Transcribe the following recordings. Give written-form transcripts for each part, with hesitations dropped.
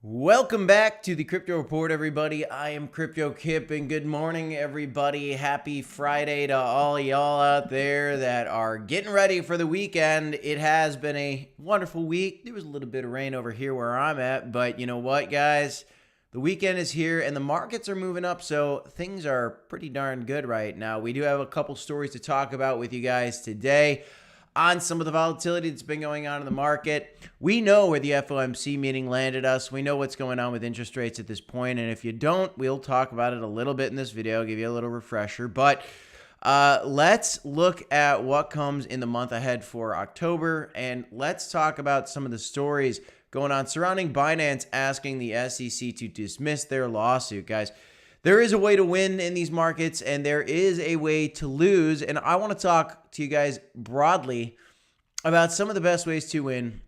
Welcome back to the Crypto Report, everybody. I am Crypto Kip, and good morning, everybody. Happy Friday to all y'all out there that are getting ready for the weekend. It has been a wonderful week. There was a little bit of rain over here where I'm at, but you know what, guys? The weekend is here, and the markets are moving up, so things are pretty darn good right now. We do have a couple stories to talk about with you guys today on some of the volatility that's been going on in the market. We know where the FOMC meeting landed us. We know what's going on with interest rates at this point. And if you don't, we'll talk about it a little bit in this video, give you a little refresher. But let's look at what comes in the month ahead for October. And let's talk about some of the stories going on surrounding Binance asking the SEC to dismiss their lawsuit, guys. There is a way to win in these markets, and there is a way to lose. And I want to talk to you guys broadly about some of the best ways to win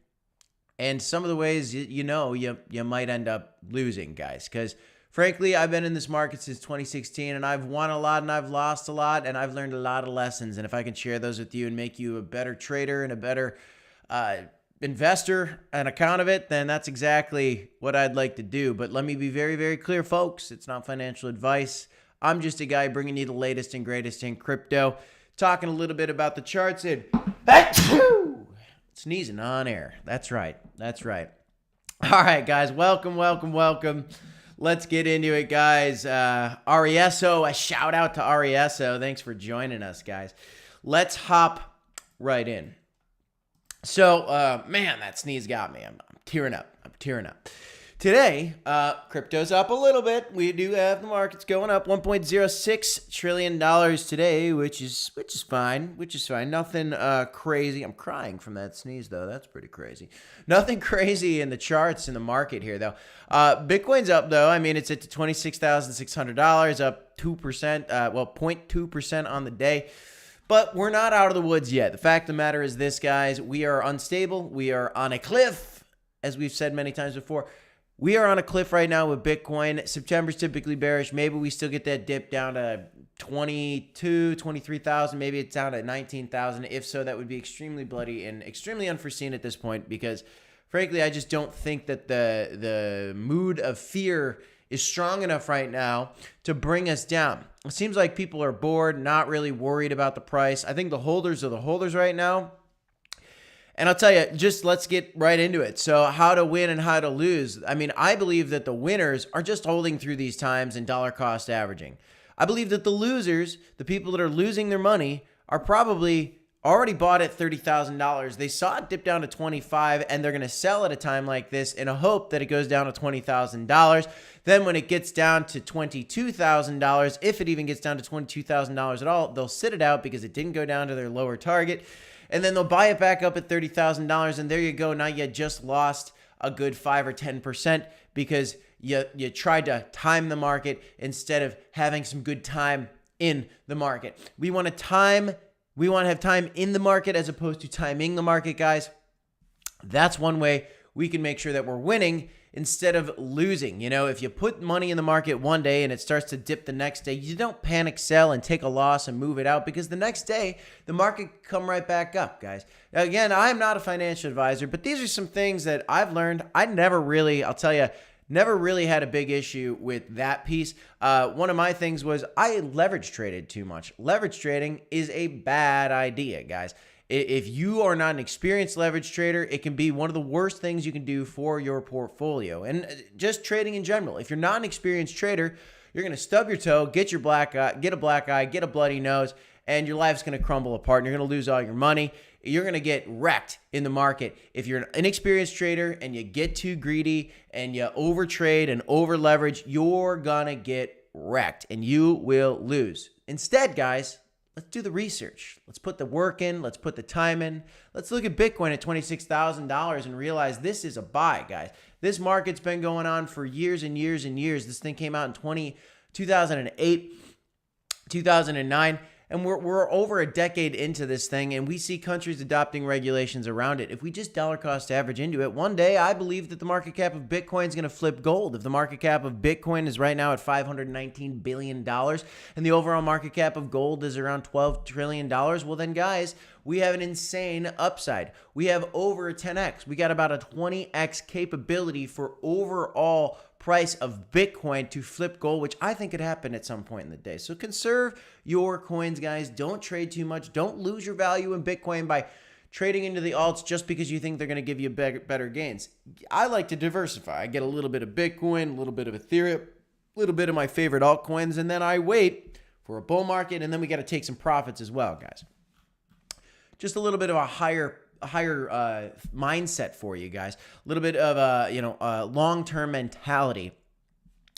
and some of the ways you might end up losing, guys. Because frankly, I've been in this market since 2016, and I've won a lot and I've lost a lot, and I've learned a lot of lessons. And if I can share those with you and make you a better trader and a better investor on account of it, then that's exactly what I'd like to do. But let me be very, very clear, folks. It's not financial advice. I'm just a guy bringing you the latest and greatest in crypto, talking a little bit about the charts and sneezing on air. That's right. That's right. All right, guys. Welcome. Let's get into it, guys. RESO, a shout out to RESO. Thanks for joining us, guys. Let's hop right in. So, man, that sneeze got me. I'm tearing up. Today, crypto's up a little bit. We do have the markets going up $1.06 trillion today, which is fine. Nothing crazy. I'm crying from that sneeze, though. That's pretty crazy. Nothing crazy in the charts in the market here, though. Bitcoin's up, though. I mean, it's at $26,600, up 2%, 0.2% on the day. But we're not out of the woods yet. The fact of the matter is this, guys. We are unstable. We are on a cliff, as we've said many times before. We are on a cliff right now with Bitcoin. September's typically bearish. Maybe we still get that dip down to 22, 23,000. Maybe it's down to 19,000. If so, that would be extremely bloody and extremely unforeseen at this point because, frankly, I just don't think that the mood of fear is strong enough right now to bring us down. It seems like people are bored, not really worried about the price. I think the holders are the holders right now. And I'll tell you, just let's get right into it. So how to win and how to lose. I mean, I believe that the winners are just holding through these times and dollar cost averaging. I believe that the losers, the people that are losing their money, are probably already bought at $30,000. They saw it dip down to 25, and they're going to sell at a time like this in a hope that it goes down to $20,000. Then when it gets down to $22,000, if it even gets down to $22,000 at all, they'll sit it out because it didn't go down to their lower target. And then they'll buy it back up at $30,000, and there you go. Now you just lost a good 5 or 10% because you tried to time the market instead of having some good time in the market. We want to have time in the market as opposed to timing the market, guys. That's one way we can make sure that we're winning instead of losing. You know, if you put money in the market one day and it starts to dip the next day, you don't panic sell and take a loss and move it out because the next day the market come right back up, guys. Now, again, I'm not a financial advisor, but these are some things that I've learned. Never really had a big issue with that piece. One of my things was I leverage traded too much. Leverage trading is a bad idea, guys. If you are not an experienced leverage trader, it can be one of the worst things you can do for your portfolio. And just trading in general. If you're not an experienced trader, you're going to stub your toe, get a black eye, get a bloody nose, and your life's going to crumble apart, and you're going to lose all your money. You're going to get wrecked in the market. If you're an inexperienced trader and you get too greedy and you overtrade and over leverage, you're going to get wrecked and you will lose. Instead, guys, let's do the research. Let's put the work in. Let's put the time in. Let's look at Bitcoin at $26,000 and realize this is a buy, guys. This market's been going on for years and years and years. This thing came out in 2008, 2009. And we're over a decade into this thing, and we see countries adopting regulations around it. If we just dollar cost average into it, one day I believe that the market cap of Bitcoin is going to flip gold. If the market cap of Bitcoin is right now at $519 billion, and the overall market cap of gold is around $12 trillion, well then, guys, We have an insane upside. We have over a 10x. We got about a 20x capability for overall price of Bitcoin to flip gold, which I think could happen at some point in the day. So conserve your coins, guys. Don't trade too much. Don't lose your value in Bitcoin by trading into the alts just because you think they're going to give you better gains. I like to diversify. I get a little bit of Bitcoin, a little bit of Ethereum, a little bit of my favorite altcoins, and then I wait for a bull market, and then we got to take some profits as well, guys. Just a little bit of a higher mindset for you guys. A little bit of a long-term mentality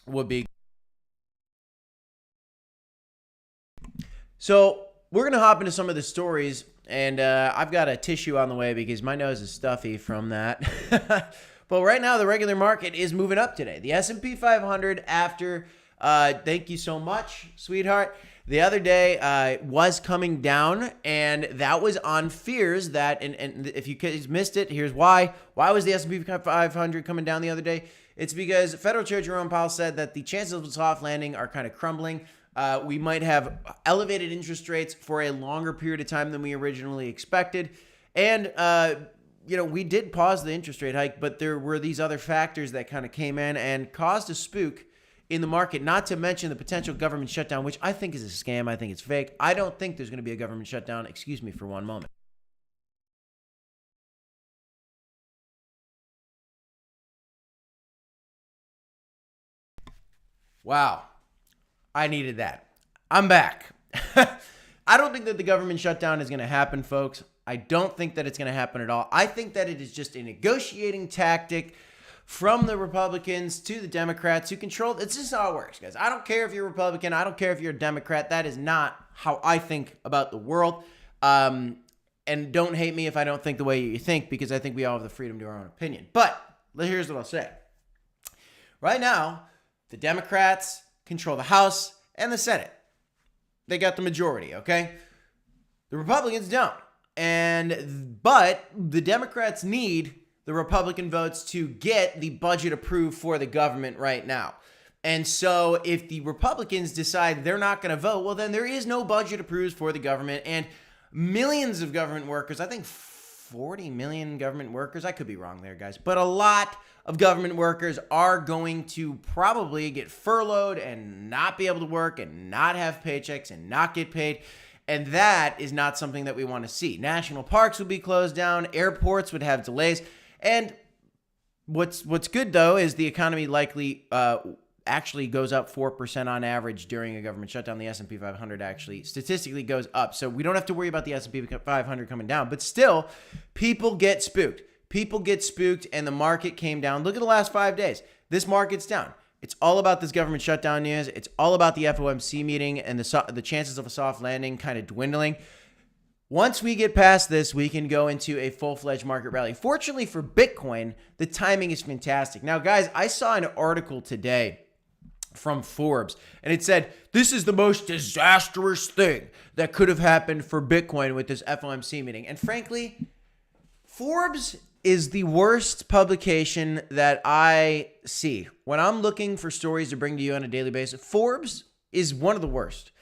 would be. So we're going to hop into some of the stories, and I've got a tissue on the way because my nose is stuffy from that. But right now, the regular market is moving up today. The S&P 500 after, thank you so much, sweetheart, the other day was coming down, and that was on fears that, and if you guys missed it, here's why. Why was the S&P 500 coming down the other day? It's because Federal Chair Jerome Powell said that the chances of a soft landing are kind of crumbling. We might have elevated interest rates for a longer period of time than we originally expected. And, we did pause the interest rate hike, but there were these other factors that kind of came in and caused a spook in the market, not to mention the potential government shutdown, which I think is a scam. I think it's fake. I don't think there's going to be a government shutdown. Excuse me for one moment. Wow. I needed that. I'm back. I don't think that the government shutdown is going to happen, folks. I don't think that it's going to happen at all. I think that it is just a negotiating tactic from the Republicans to the Democrats who control. It's just how it works, guys. I don't care if you're a Republican. I don't care if you're a Democrat. That is not how I think about the world. And don't hate me if I don't think the way you think, because I think we all have the freedom to our own opinion. But here's what I'll say. Right now, the Democrats control the House and the Senate. They got the majority, okay? The Republicans don't. But the Democrats need the Republican votes to get the budget approved for the government right now. And so if the Republicans decide they're not going to vote, well, then there is no budget approved for the government. And millions of government workers, I think 40 million government workers, I could be wrong there, guys, but a lot of government workers are going to probably get furloughed and not be able to work and not have paychecks and not get paid. And that is not something that we want to see. National parks would be closed down. Airports would have delays. And what's good, though, is the economy likely actually goes up 4% on average during a government shutdown. The S&P 500 actually statistically goes up. So we don't have to worry about the S&P 500 coming down. But still, people get spooked. People get spooked, and the market came down. Look at the last 5 days. This market's down. It's all about this government shutdown news. It's all about the FOMC meeting and the chances of a soft landing kind of dwindling. Once we get past this, we can go into a full-fledged market rally. Fortunately for Bitcoin, the timing is fantastic. Now, guys, I saw an article today from Forbes, and it said, this is the most disastrous thing that could have happened for Bitcoin with this FOMC meeting. And frankly, Forbes is the worst publication that I see. When I'm looking for stories to bring to you on a daily basis, Forbes is one of the worst.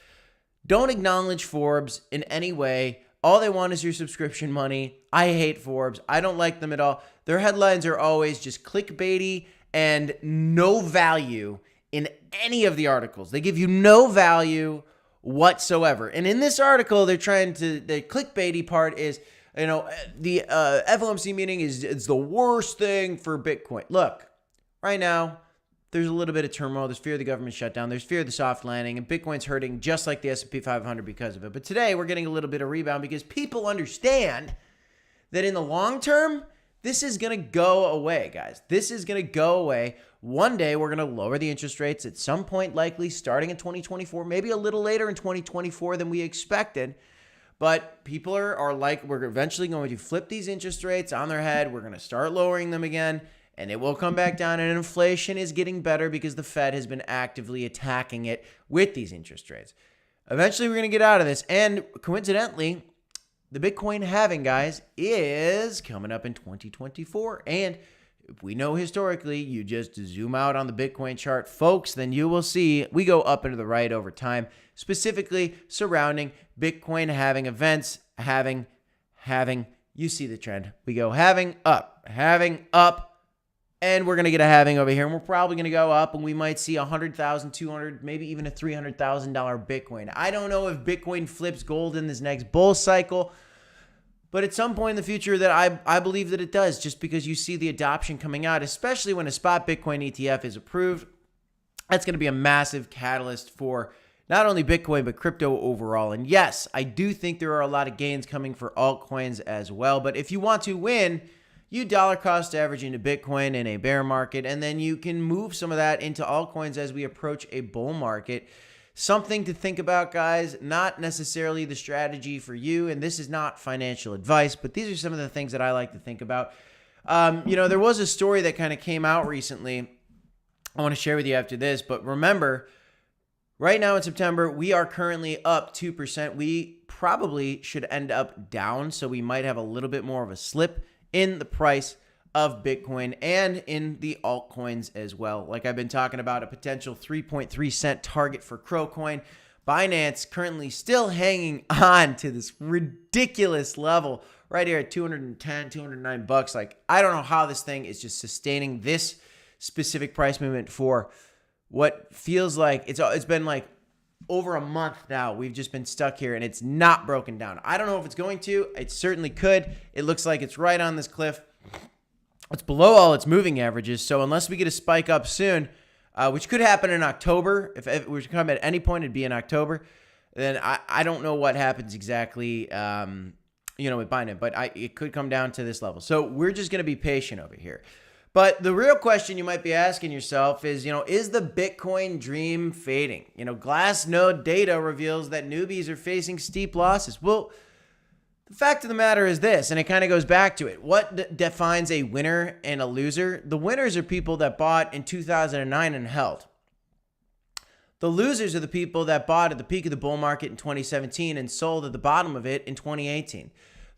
Don't acknowledge Forbes in any way. All they want is your subscription money. I hate Forbes. I don't like them at all. Their headlines are always just clickbaity and no value in any of the articles. They give you no value whatsoever. And in this article, the clickbaity part is, the FOMC meeting is the worst thing for Bitcoin. Look, right now, there's a little bit of turmoil. There's fear of the government shutdown. There's fear of the soft landing, and Bitcoin's hurting just like the S&P 500 because of it. But today, we're getting a little bit of rebound because people understand that in the long term, this is going to go away, guys. This is going to go away. One day, we're going to lower the interest rates at some point, likely starting in 2024, maybe a little later in 2024 than we expected. But people are like, we're eventually going to flip these interest rates on their head. We're going to start lowering them again, and it will come back down. And inflation is getting better because the Fed has been actively attacking it with these interest rates. Eventually, we're going to get out of this. And coincidentally, the Bitcoin halving, guys, is coming up in 2024. And if we know historically, you just zoom out on the Bitcoin chart, folks, then you will see we go up into the right over time, specifically surrounding Bitcoin halving events, halving halving. You see the trend. We go halving, up, and we're going to get a halving over here, and we're probably going to go up, and we might see $100,000, 200, maybe even a $300,000 Bitcoin. I don't know if Bitcoin flips gold in this next bull cycle, but at some point in the future that I believe that it does, just because you see the adoption coming out, especially when a spot Bitcoin ETF is approved. That's going to be a massive catalyst for not only Bitcoin, but crypto overall. And yes, I do think there are a lot of gains coming for altcoins as well. But if you want to win, you dollar cost average into Bitcoin in a bear market, and then you can move some of that into altcoins as we approach a bull market. Something to think about, guys, not necessarily the strategy for you. And this is not financial advice, but these are some of the things that I like to think about. There was a story that kind of came out recently I want to share with you after this, but remember, right now in September, we are currently up 2%. We probably should end up down, so we might have a little bit more of a slip in the price of Bitcoin and in the altcoins as well. Like I've been talking about, a potential 3.3 cent target for Crocoin. Binance currently still hanging on to this ridiculous level right here at 210, 209 bucks. Like, I don't know how this thing is just sustaining this specific price movement for what feels like it's been like over a month now. We've just been stuck here and it's not broken down. I don't know if it's going to. It certainly could. It looks like it's right on this cliff. It's below all its moving averages. So unless we get a spike up soon, which could happen in October, if it were to come at any point, it'd be in October, then I don't know what happens exactly, with Binance, but it could come down to this level. So we're just going to be patient over here. But the real question you might be asking yourself is, is the Bitcoin dream fading? Glassnode data reveals that newbies are facing steep losses. Well, the fact of the matter is this, and it kind of goes back to it. What defines a winner and a loser? The winners are people that bought in 2009 and held. The losers are the people that bought at the peak of the bull market in 2017 and sold at the bottom of it in 2018.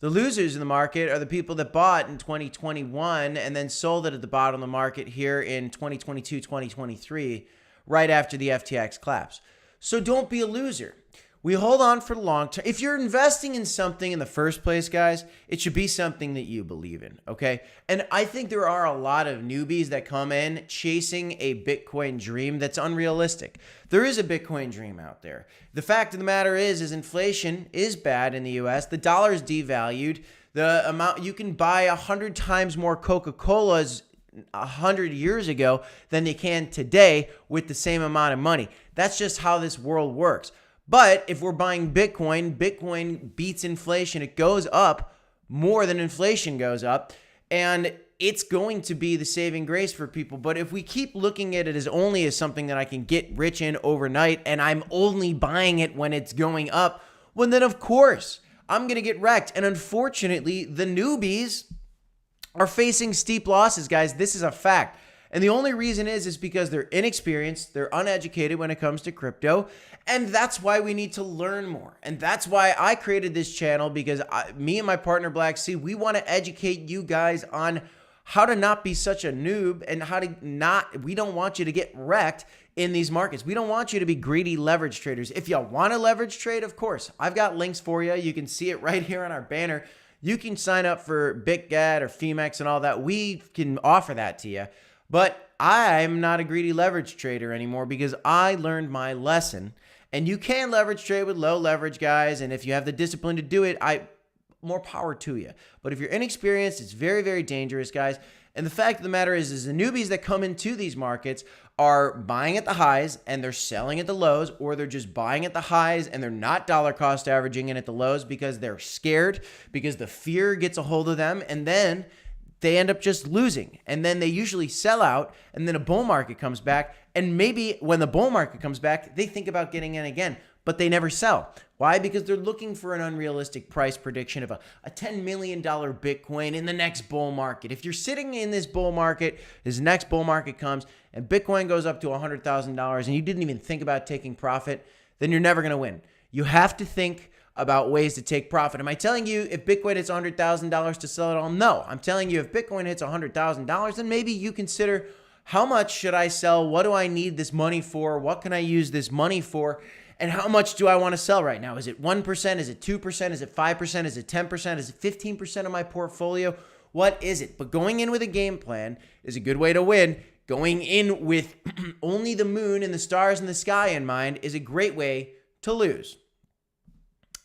The losers in the market are the people that bought in 2021 and then sold it at the bottom of the market here in 2022, 2023, right after the FTX collapse. So don't be a loser. We hold on for the long term. If you're investing in something in the first place, guys, it should be something that you believe in, okay? And I think there are a lot of newbies that come in chasing a Bitcoin dream that's unrealistic. There is a Bitcoin dream out there. The fact of the matter is inflation is bad in the US. The dollar is devalued. The amount you can buy 100 times more Coca-Colas 100 years ago than you can today with the same amount of money. That's just how this world works. But if we're buying Bitcoin, Bitcoin beats inflation. It goes up more than inflation goes up. And it's going to be the saving grace for people. But if we keep looking at it as only as something that I can get rich in overnight and I'm only buying it when it's going up, well, then of course I'm going to get wrecked. And unfortunately, the newbies are facing steep losses, guys. This is a fact. And the only reason is because they're inexperienced, they're uneducated when it comes to crypto, and that's why we need to learn more. And that's why I created this channel, because me and my partner Black Sea, we want to educate you guys on how to not be such a noob and how to we don't want you to get wrecked in these markets. We don't want you to be greedy leverage traders. If you want to leverage trade, of course, I've got links for you. You can see it right here on our banner. You can sign up for BitGat or Femex and all that. We can offer that to you. But I'm not a greedy leverage trader anymore because I learned my lesson. And you can leverage trade with low leverage, guys. And if you have the discipline to do it, more power to you. But if you're inexperienced, it's very, very dangerous, guys. And the fact of the matter is the newbies that come into these markets are buying at the highs and they're selling at the lows, or they're just buying at the highs and they're not dollar cost averaging in at the lows because they're scared, because the fear gets a hold of them, and then they end up just losing. And then they usually sell out, and then a bull market comes back. And maybe when the bull market comes back, they think about getting in again, but they never sell. Why? Because they're looking for an unrealistic price prediction of a $10 million Bitcoin in the next bull market. If you're sitting in this bull market, this next bull market comes, and Bitcoin goes up to $100,000, and you didn't even think about taking profit, then you're never going to win. You have to think about ways to take profit. Am I telling you if Bitcoin hits $100,000 to sell it all? No. I'm telling you if Bitcoin hits $100,000, then maybe you consider, how much should I sell? What do I need this money for? What can I use this money for? And how much do I want to sell right now? Is it 1%? Is it 2%? Is it 5%? Is it 10%? Is it 15% of my portfolio? What is it? But going in with a game plan is a good way to win. Going in with only the moon and the stars in the sky in mind is a great way to lose.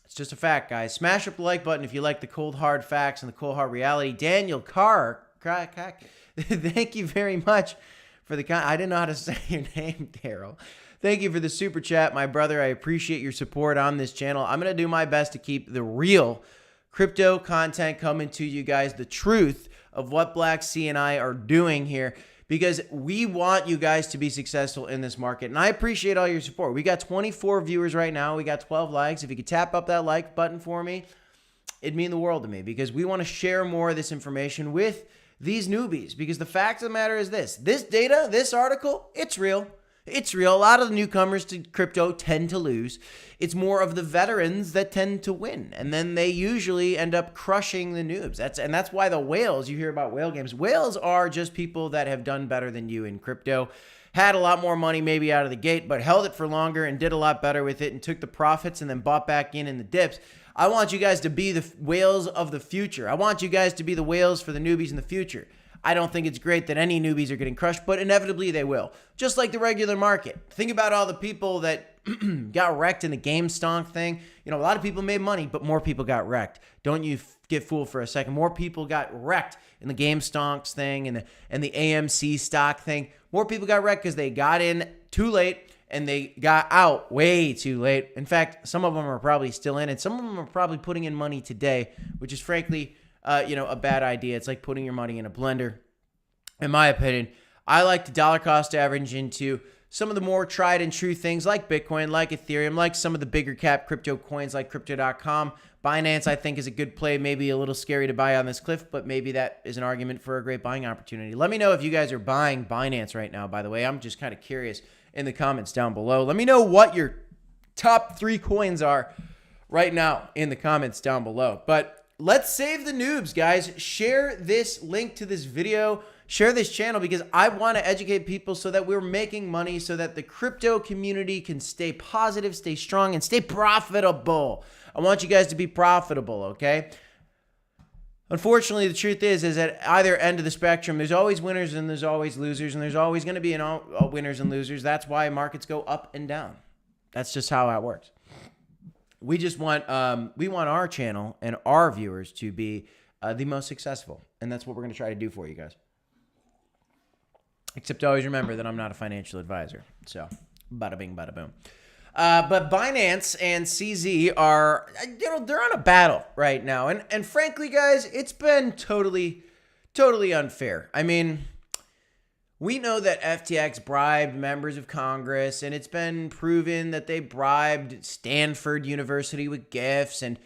It's just a fact, guys. Smash up the like button if you like the cold hard facts and the cold hard reality. Daniel Carr, thank you very much for the I didn't know how to say your name, Daryl. Thank you for the super chat, my brother. I appreciate your support on this channel. I'm going to do my best to keep the real crypto content coming to you guys, the truth of what Black C and I are doing here, because we want you guys to be successful in this market. And I appreciate all your support. We got 24 viewers right now. We got 12 likes. If you could tap up that like button for me, it'd mean the world to me, because we want to share more of this information with these newbies. Because the fact of the matter is this data, this article, it's real. It's real. A lot of the newcomers to crypto tend to lose. It's more of the veterans that tend to win. And then they usually end up crushing the noobs. That's why the whales, you hear about whale games. Whales are just people that have done better than you in crypto. Had a lot more money maybe out of the gate, but held it for longer and did a lot better with it and took the profits and then bought back in the dips. I want you guys to be the whales of the future. I want you guys to be the whales for the newbies in the future. I don't think it's great that any newbies are getting crushed, but inevitably they will. Just like the regular market. Think about all the people that got wrecked in the game stonk thing. You know, a lot of people made money, but more people got wrecked. Don't you get fooled for a second. More people got wrecked in the game stonks thing and the AMC stock thing. More people got wrecked because they got in too late and they got out way too late. In fact, some of them are probably still in, and some of them are probably putting in money today, which is frankly a bad idea. It's like putting your money in a blender. In my opinion, I like to dollar cost average into some of the more tried and true things like Bitcoin, like Ethereum, like some of the bigger cap crypto coins like crypto.com. Binance, I think, is a good play. Maybe a little scary to buy on this cliff, but maybe that is an argument for a great buying opportunity. Let me know if you guys are buying Binance right now, by the way. I'm just kind of curious in the comments down below. Let me know what your top 3 coins are right now in the comments down below. But let's save the noobs, guys. Share this link to this video. Share this channel, because I want to educate people so that we're making money, so that the crypto community can stay positive, stay strong, and stay profitable. I want you guys to be profitable, okay? Unfortunately, the truth is at either end of the spectrum, there's always winners and there's always losers, and there's always going to be winners and losers. That's why markets go up and down. That's just how that works. We just want our channel and our viewers to be the most successful, and that's what we're going to try to do for you guys. Except always remember that I'm not a financial advisor. So, bada bing, bada boom. But Binance and CZ are, they're on a battle right now. And frankly, guys, it's been totally unfair. I mean, we know that FTX bribed members of Congress, and it's been proven that they bribed Stanford University with gifts, and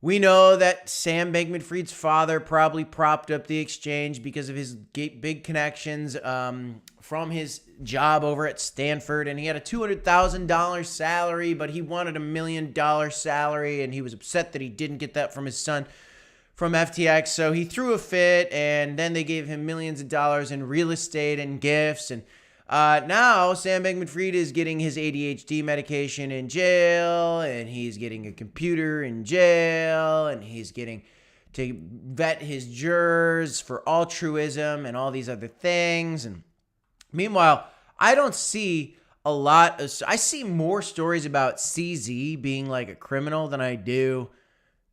we know that Sam Bankman-Fried's father probably propped up the exchange because of his big connections from his job over at Stanford. And he had a $200,000 salary, but he wanted $1 million salary, and he was upset that he didn't get that from his son from FTX. So he threw a fit, and then they gave him millions of dollars in real estate and gifts. And now Sam Bankman-Fried is getting his ADHD medication in jail, and he's getting a computer in jail, and he's getting to vet his jurors for altruism and all these other things. And meanwhile, I don't see a lot of, I see more stories about CZ being like a criminal than I do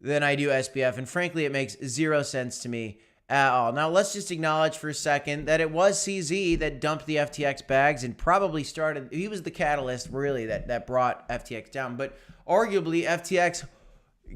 SBF. And frankly, it makes zero sense to me at all. Now, let's just acknowledge for a second that it was CZ that dumped the FTX bags and probably started, he was the catalyst really that brought FTX down. But arguably, FTX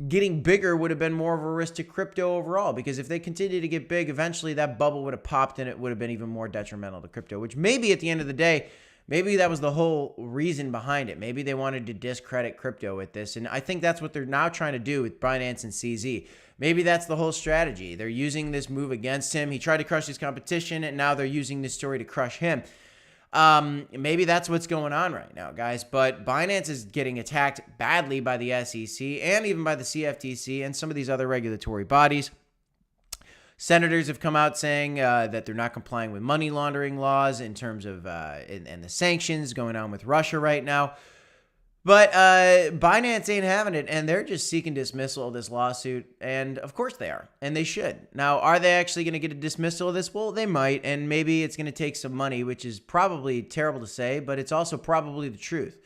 getting bigger would have been more of a risk to crypto overall, because if they continue to get big, eventually that bubble would have popped and it would have been even more detrimental to crypto, which maybe at the end of the day, maybe that was the whole reason behind it. Maybe they wanted to discredit crypto with this. And I think that's what they're now trying to do with Binance and CZ. Maybe that's the whole strategy. They're using this move against him. He tried to crush his competition, and now they're using this story to crush him. Maybe that's what's going on right now, guys. But Binance is getting attacked badly by the SEC and even by the CFTC and some of these other regulatory bodies. Senators have come out saying that they're not complying with money laundering laws in terms of and the sanctions going on with Russia right now. But Binance ain't having it, and they're just seeking dismissal of this lawsuit. And of course they are, and they should. Now, are they actually going to get a dismissal of this? Well, they might, and maybe it's going to take some money, which is probably terrible to say, but it's also probably the truth.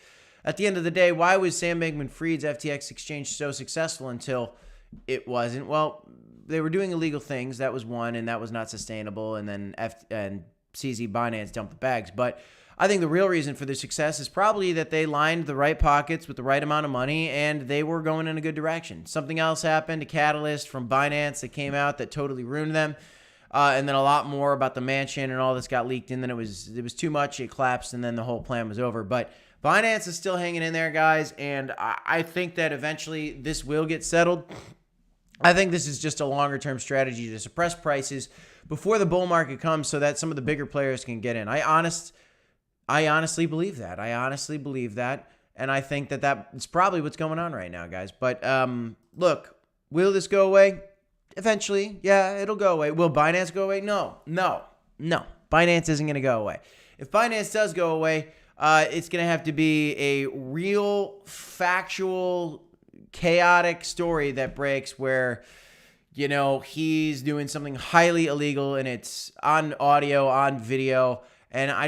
At the end of the day, why was Sam Bankman-Fried's FTX exchange so successful until it wasn't? Well, they were doing illegal things. That was one, and that was not sustainable. And then CZ Binance dumped the bags. But I think the real reason for their success is probably that they lined the right pockets with the right amount of money, and they were going in a good direction. Something else happened, a catalyst from Binance that came out that totally ruined them. And then a lot more about the mansion and all this got leaked, and then it was too much. It collapsed, and then the whole plan was over. But Binance is still hanging in there, guys, and I think that eventually this will get settled. I think this is just a longer-term strategy to suppress prices before the bull market comes so that some of the bigger players can get in. I honestly believe that. And I think that that's probably what's going on right now, guys. But look, will this go away? Eventually, yeah, it'll go away. Will Binance go away? No. Binance isn't going to go away. If Binance does go away, it's going to have to be a real, factual, chaotic story that breaks where, you know, he's doing something highly illegal and it's on audio, on video. And I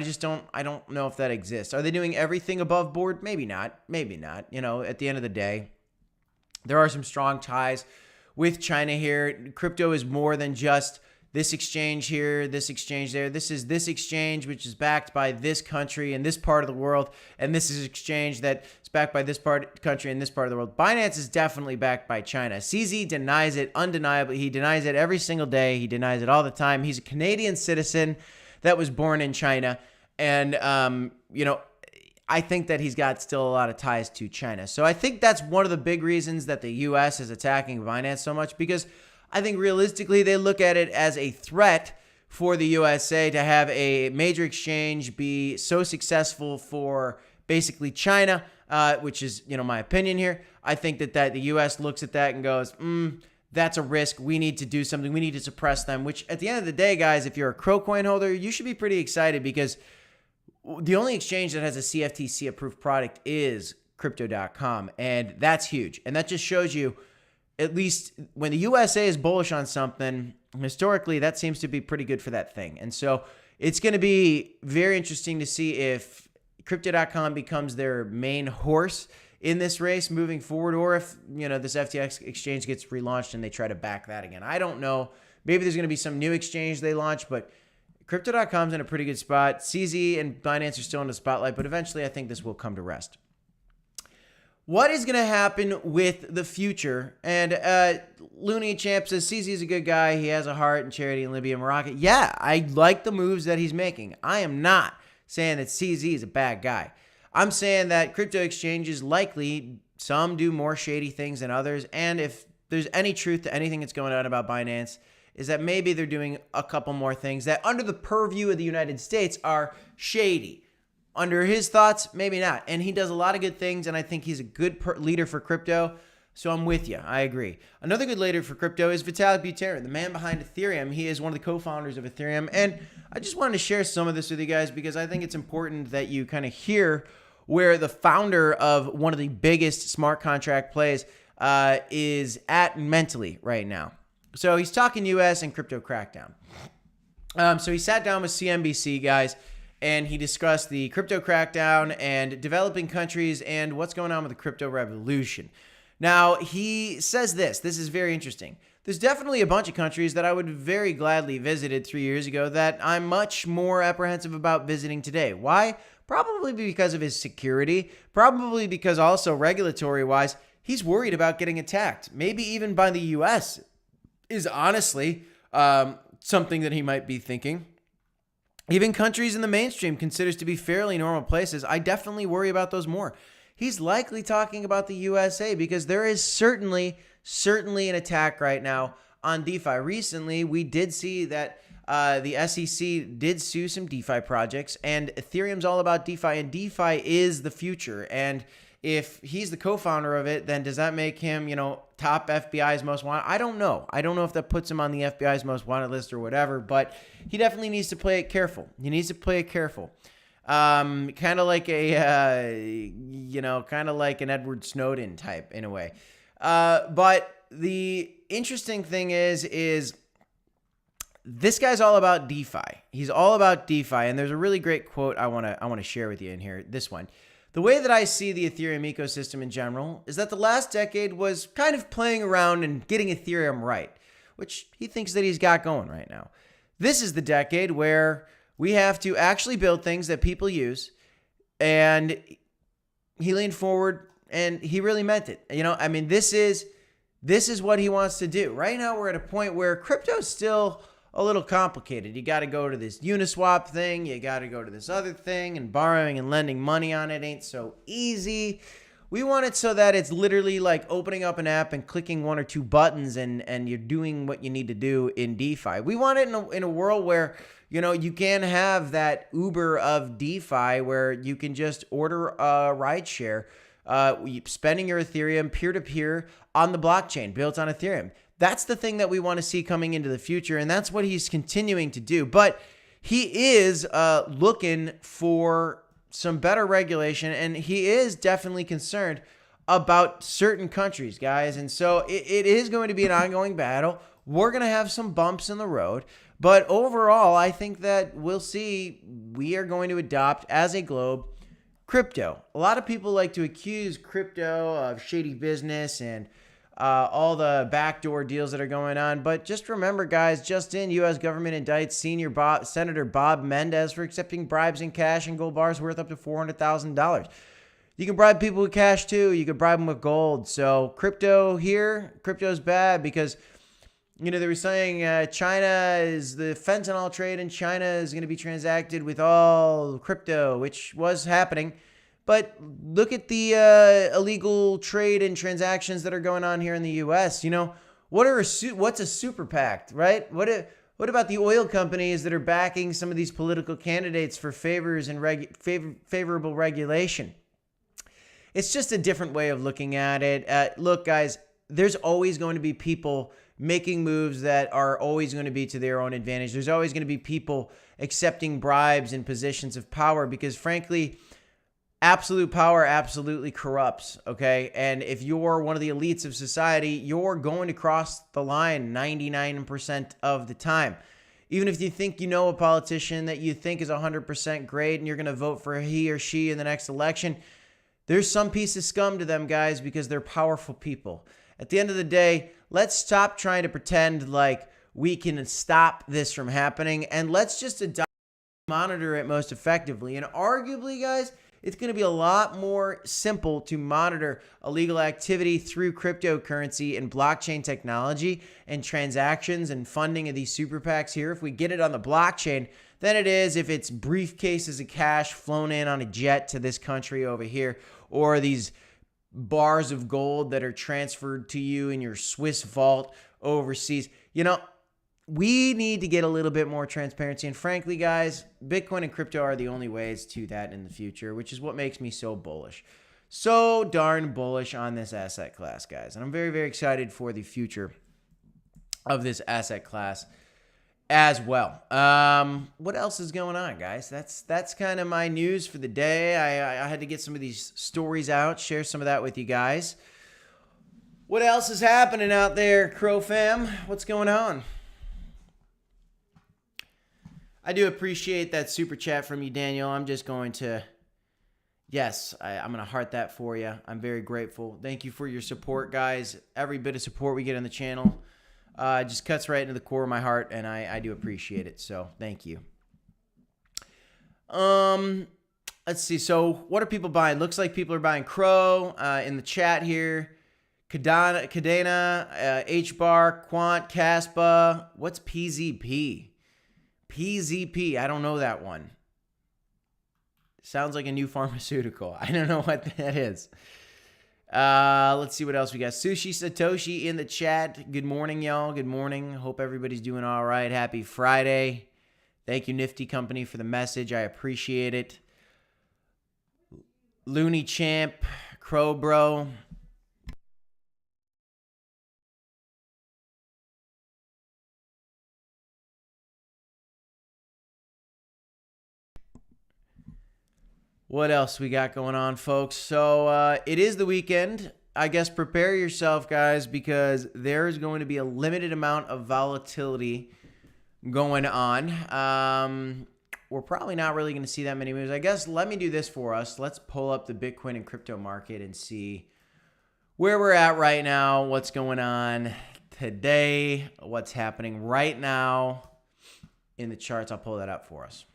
don't know if that exists. Are they doing everything above board? Maybe not. You know, at the end of the day, there are some strong ties with China here. Crypto is more than just this exchange here, this exchange there. This is this exchange, which is backed by this country and this part of the world. And this is exchange that is backed by this country and this part of the world. Binance is definitely backed by China. CZ denies it undeniably. He denies it every single day. He denies it all the time. He's a Canadian citizen that was born in China. And, you know, I think that he's got still a lot of ties to China. So I think that's one of the big reasons that the U.S. is attacking Binance so much, because I think realistically they look at it as a threat for the USA to have a major exchange be so successful for basically China, which is, you know, my opinion here. I think that the U.S. looks at that and goes, that's a risk. We need to do something. We need to suppress them, which at the end of the day, guys, if you're a Crocoin holder, you should be pretty excited because the only exchange that has a CFTC approved product is crypto.com. And that's huge. And that just shows you, at least when the USA is bullish on something, historically, that seems to be pretty good for that thing. And so it's going to be very interesting to see if crypto.com becomes their main horse in this race moving forward, or if, you know, this FTX exchange gets relaunched and they try to back that again. I don't know. Maybe there's going to be some new exchange they launch, but crypto.com's in a pretty good spot. CZ and Binance are still in the spotlight, but eventually I think this will come to rest. What is going to happen with the future? And Looney Champ says CZ is a good guy. He has a heart and charity in Libya and Morocco. Yeah, I like the moves that he's making. I am not saying that CZ is a bad guy. I'm saying that crypto exchanges likely, some do more shady things than others. And if there's any truth to anything that's going on about Binance, is that maybe they're doing a couple more things that under the purview of the United States are shady. Under his thoughts, maybe not. And he does a lot of good things, and I think he's a good leader for crypto. So I'm with you. I agree. Another good leader for crypto is Vitalik Buterin, the man behind Ethereum. He is one of the co-founders of Ethereum. And I just wanted to share some of this with you guys because I think it's important that you kind of hear where the founder of one of the biggest smart contract plays is at mentally right now. So he's talking U.S. and crypto crackdown. So he sat down with CNBC, guys, and he discussed the crypto crackdown and developing countries and what's going on with the crypto revolution. Now, he says this is very interesting. There's definitely a bunch of countries that I would very gladly visited 3 years ago that I'm much more apprehensive about visiting today. Why? Probably because of his security, probably because also regulatory-wise, he's worried about getting attacked, maybe even by the U.S. is honestly something that he might be thinking. Even countries in the mainstream considers to be fairly normal places. I definitely worry about those more. He's likely talking about the USA because there is certainly an attack right now on DeFi. Recently, we did see that the SEC did sue some DeFi projects, and Ethereum's all about DeFi, and DeFi is the future. And if he's the co-founder of it, then does that make him, top FBI's most wanted? I don't know. I don't know if that puts him on the FBI's most wanted list or whatever, but he definitely needs to play it careful. Kind of like kind of like an Edward Snowden type in a way. But the interesting thing is this guy's all about DeFi. He's all about DeFi, and there's a really great quote I want to share with you in here. This one. The way that I see the Ethereum ecosystem in general is that the last decade was kind of playing around and getting Ethereum right, which he thinks that he's got going right now. This is the decade where we have to actually build things that people use, and he leaned forward and he really meant it. This is what he wants to do. Right now we're at a point where crypto's still a little complicated. You got to go to this Uniswap thing. You got to go to this other thing, and borrowing and lending money on it ain't so easy. We want it so that it's literally like opening up an app and clicking one or two buttons and you're doing what you need to do in DeFi. We want it in a world where, you can have that Uber of DeFi where you can just order a ride share, spending your Ethereum peer-to-peer on the blockchain built on Ethereum. That's the thing that we want to see coming into the future, and that's what he's continuing to do. But he is looking for some better regulation, and he is definitely concerned about certain countries, guys. And so it is going to be an ongoing battle. We're going to have some bumps in the road. But overall, I think that we are going to adopt, as a globe, crypto. A lot of people like to accuse crypto of shady business and all the backdoor deals that are going on. But just remember, guys, just in, U.S. government indicts Senator Bob Mendez for accepting bribes in cash and gold bars worth up to $400,000. You can bribe people with cash too. You can bribe them with gold. So crypto's bad because, they were saying China is the fentanyl trade in China is going to be transacted with all crypto, which was happening. But look at the illegal trade and transactions that are going on here in the U.S. What's a super PAC, right? What about the oil companies that are backing some of these political candidates for favors and favorable regulation? It's just a different way of looking at it. Look, guys, there's always going to be people making moves that are always going to be to their own advantage. There's always going to be people accepting bribes and positions of power because, frankly, absolute power absolutely corrupts, okay? And if you're one of the elites of society, you're going to cross the line 99% of the time. Even if you think you know a politician that you think is 100% great and you're going to vote for he or she in the next election, there's some piece of scum to them, guys, because they're powerful people. At the end of the day, let's stop trying to pretend like we can stop this from happening, and let's just monitor it most effectively. And arguably, guys, it's going to be a lot more simple to monitor illegal activity through cryptocurrency and blockchain technology and transactions and funding of these super PACs here. If we get it on the blockchain, than it is if it's briefcases of cash flown in on a jet to this country over here, or these bars of gold that are transferred to you in your Swiss vault overseas. We need to get a little bit more transparency. And frankly, guys, Bitcoin and crypto are the only ways to that in the future, which is what makes me so bullish. So darn bullish on this asset class, guys. And I'm very, very excited for the future of this asset class as well. What else is going on, guys? That's kind of my news for the day. I had to get some of these stories out, share some of that with you guys. What else is happening out there, Crow fam? What's going on? I do appreciate that super chat from you, Daniel. I'm just going to, I'm going to heart that for you. I'm very grateful. Thank you for your support, guys. Every bit of support we get on the channel just cuts right into the core of my heart, and I do appreciate it. So thank you. Let's see. So what are people buying? Looks like people are buying Crow in the chat here. Cardano, HBAR, Quant, Caspa. What's PZP? PZP, I don't know that one. Sounds like a new pharmaceutical. I don't know what that is. Let's see what else we got. Sushi Satoshi in the chat. Good morning, y'all. Good morning. Hope everybody's doing all right. Happy Friday. Thank you, Nifty Company, for the message. I appreciate it. Looney Champ, Crow Bro. What else we got going on, folks? So it is the weekend. I guess prepare yourself, guys, because there is going to be a limited amount of volatility going on. We're probably not really going to see that many moves. I guess let me do this for us. Let's pull up the Bitcoin and crypto market and see where we're at right now, what's going on today, what's happening right now in the charts. I'll pull that up for us.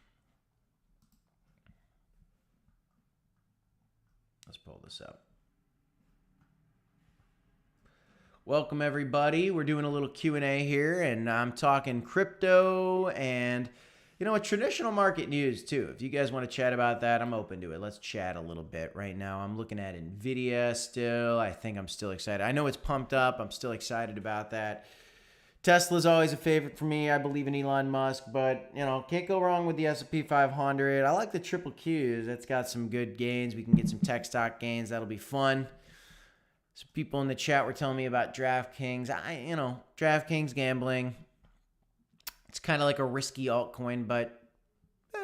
Let's pull this up. Welcome, everybody. We're doing a little Q&A here, and I'm talking crypto and, you know, a traditional market news, too. If you guys want to chat about that, I'm open to it. Let's chat a little bit right now. I'm looking at NVIDIA still. I think I'm still excited. I know it's pumped up. I'm still excited about that. Tesla's always a favorite for me. I believe in Elon Musk, but, you know, can't go wrong with the S&P 500. I like the triple Qs. That's got some good gains. We can get some tech stock gains. That'll be fun. Some people in the chat were telling me about DraftKings. DraftKings gambling. It's kind of like a risky altcoin, but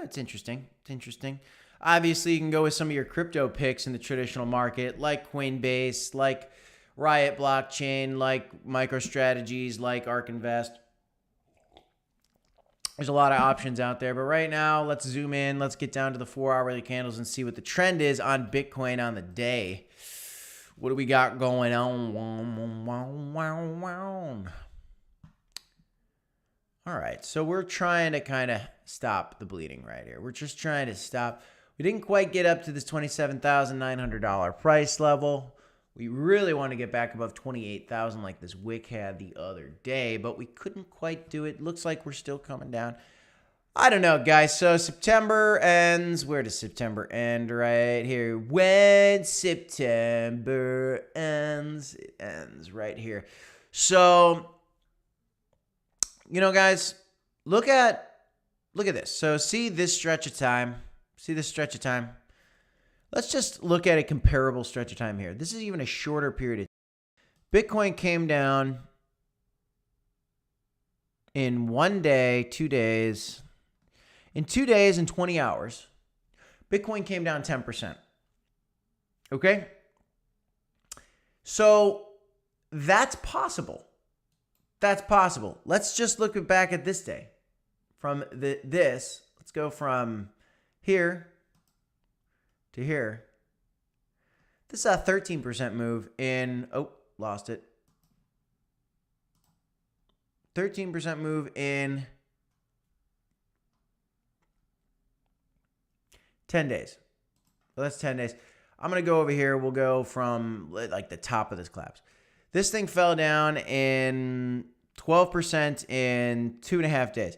it's interesting. It's interesting. Obviously, you can go with some of your crypto picks in the traditional market, like Coinbase, like Riot Blockchain, like MicroStrategies, like ARK Invest. There's a lot of options out there, but right now, let's zoom in. Let's get down to the 4-hourly candles and see what the trend is on Bitcoin on the day. What do we got going on? All right, so we're trying to kind of stop the bleeding right here. We're just trying to stop. We didn't quite get up to this $27,900 price level. We really want to get back above 28,000 like this wick had the other day, but we couldn't quite do it. Looks like we're still coming down. I don't know, guys. So September ends. Where does September end? Right here. When September ends, it ends right here. So, you know, guys, look at this. So see this stretch of time. See this stretch of time. Let's just look at a comparable stretch of time here. This is even a shorter period of time. Bitcoin came down in 1 day, 2 days. In 2 days and 20 hours, Bitcoin came down 10%. Okay? So that's possible. That's possible. Let's just look back at this day. From this, let's go from here to here. This is a 13% move in, lost it. 13% move in 10 days. Well, that's 10 days. I'm going to go over here. We'll go from like the top of this collapse. This thing fell down in 12% in 2.5 days.